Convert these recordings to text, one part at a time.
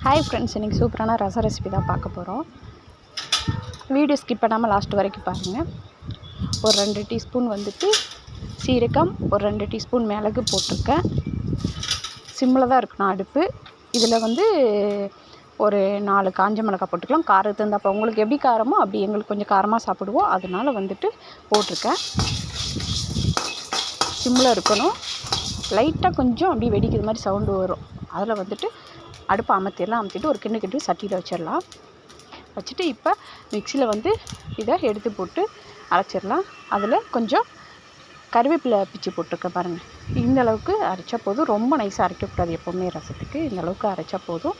Hi friends, இன்றைக்கி சூப்பரான ரசம் recipe தான் பார்க்க போகிறோம். வீடியோ ஸ்கிப் பண்ணாமல் லாஸ்ட் வரைக்கும் பாருங்கள். ஒரு 2 டீஸ்பூன் சீரகம், ஒரு 2 டீஸ்பூன் மிளகு போட்டிருக்கேன். சிம்மில் தான் இருக்கணும் அடுப்பு. இதில் ஒரு 4 காஞ்ச மிளகாய் போட்டுக்கலாம். காரத்துக்கு தகுந்தாப்போ உங்களுக்கு எப்படி காரமோ அப்படி, எங்களுக்கு கொஞ்சம் காரமாக சாப்பிடுவோம், அதனால் போட்டிருக்கேன். சிம்மில் இருக்கணும். லைட்டாக கொஞ்சம் அப்படி வெடிக்கிற மாதிரி சவுண்டு வரும். அதில் அடுப்பை அமர்த்திட்டு ஒரு கிண்டு சட்டியில் வச்சிடலாம். வச்சுட்டு இப்போ மிக்சியில் இதை எடுத்து போட்டு அரைச்சிடலாம். அதில் கொஞ்சம் கருவேப்பிலை பிச்சு போட்டிருக்கேன் பாருங்கள். இந்த அளவுக்கு அரைச்சா போதும். ரொம்ப நைஸாக அரைக்கக்கூடாது எப்போவுமே ரசத்துக்கு. இந்த அளவுக்கு அரைச்சா போதும்.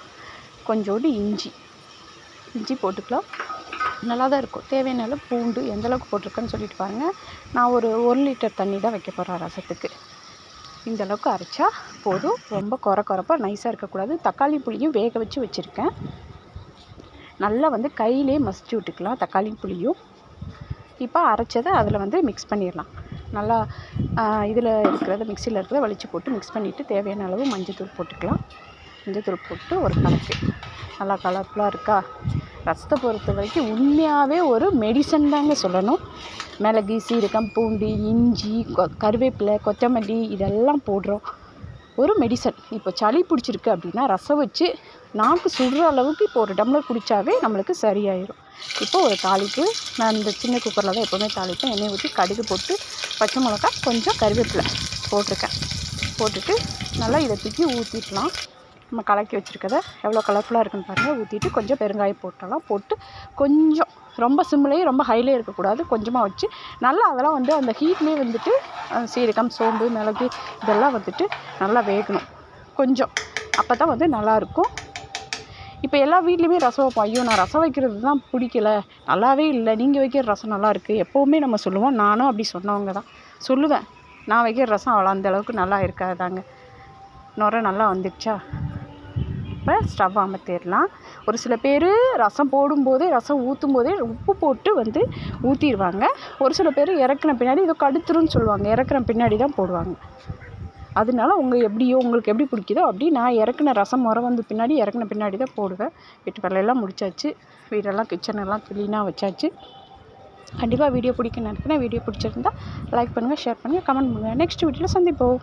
கொஞ்சோண்டு இஞ்சி போட்டுக்கலாம். நல்லா தான் இருக்கும். தேவையான அளவு பூண்டு எந்த அளவுக்கு போட்டிருக்கேன்னு சொல்லிட்டு பாருங்கள். நான் ஒரு 1 லிட்டர் தண்ணி தான் வைக்க போகிறேன் ரசத்துக்கு. இந்த அளவுக்கு அரைச்சா போதும். ரொம்ப குறப்பாக நைஸாக இருக்கக்கூடாது. தக்காளி புளியும் வேக வச்சு வச்சுருக்கேன். நல்லா கையிலே மசிச்சு விட்டுக்கலாம் தக்காளி புளியும். இப்போ அரைச்சதை அதில் மிக்ஸ் பண்ணிடலாம். நல்லா இதில் மிக்சியில் இருக்கிறத வலிச்சு போட்டு மிக்ஸ் பண்ணிவிட்டு தேவையான அளவு மஞ்சள்தூள் போட்டுக்கலாம். மஞ்சள்தூள் போட்டு ஒரு கலக்கு. நல்லா கலர்ஃபுல்லாக இருக்கா? ரசத்தை பொறுத்த வரைக்கும் உண்மையாகவே ஒரு மெடிசன் தாங்க சொல்லணும். மிளகு, சீரகம், பூண்டு, இஞ்சி, கருவேப்பிலை, கொத்தமல்லி இதெல்லாம் போடுறோம். ஒரு மெடிசன். இப்போ சளி பிடிச்சிருக்கு அப்படின்னா ரசம் வச்சு நாக்கு சுடுற அளவுக்கு இப்போ ஒரு டம்ளர் குடித்தாவே நம்மளுக்கு சரியாயிடும். இப்போ ஒரு தாளிப்பு, நான் இந்த சின்ன குக்கரில் தான் எப்போவுமே தாளிப்பேன். எண்ணெய் ஊற்றி கடுகு போட்டு பச்சை மிளகா கொஞ்சம் கருவேப்பிலை போட்டிருக்கேன். போட்டுட்டு நல்லா இதை தூக்கி ஊற்றிடலாம். நம்ம கலக்கி வச்சுருக்கதை எவ்வளோ கலர்ஃபுல்லாக இருக்குன்னு பாருங்கள். ஊற்றிட்டு கொஞ்சம் பெருங்காயம் போட்டலாம். போட்டு கொஞ்சம் ரொம்ப சிம்லேயும் ரொம்ப ஹைலே இருக்கக்கூடாது. கொஞ்சமாக வச்சு நல்லா அதெல்லாம் அந்த ஹீட்லேயே சீரகம், சோம்பு, மிளகு இதெல்லாம் நல்லா வேகணும் கொஞ்சம். அப்போ தான் நல்லாயிருக்கும். இப்போ எல்லா வீட்லேயுமே ரசம் வைப்போம். ஐயோ, நான் ரசம் வைக்கிறது தான் பிடிக்கல, நல்லாவே இல்லை, நீங்கள் வைக்கிற ரசம் நல்லாயிருக்கு எப்போவுமே நம்ம சொல்லுவோம். நானும் அப்படி சொன்னவங்க தான் சொல்லுவேன். நான் வைக்கிற ரசம் அவ்வளோ அந்தளவுக்கு நல்லா இருக்காதாங்க. நுரை நல்லா வந்துடுச்சா? இப்போ ஸ்டவ் அமர்த்திடலாம். ஒரு சில பேர் ரசம் போடும்போதே, ரசம் ஊற்றும் போதே உப்பு போட்டு ஊற்றிடுவாங்க. ஒரு சில பேர் இறக்குன பின்னாடி இதை கடுத்துருன்னு சொல்லுவாங்க. இறக்குன பின்னாடி தான் போடுவாங்க. அதனால உங்களுக்கு எப்படி பிடிக்குதோ அப்படி. நான் இறக்குன ரசம் பின்னாடி இறக்குன பின்னாடி தான் போடுவேன். வீட்டு வேலையெல்லாம் முடிச்சாச்சு. வீடெல்லாம் கிச்சனெல்லாம் க்ளீனாக வச்சாச்சு. கண்டிப்பாக வீடியோ பிடிக்குன்னு நினைக்கிறேன். வீடியோ பிடிச்சிருந்தா லைக் பண்ணுங்கள், ஷேர் பண்ணுங்கள், கமெண்ட் பண்ணுங்கள். நெக்ஸ்ட் வீடியோவில் சந்திப்போம்.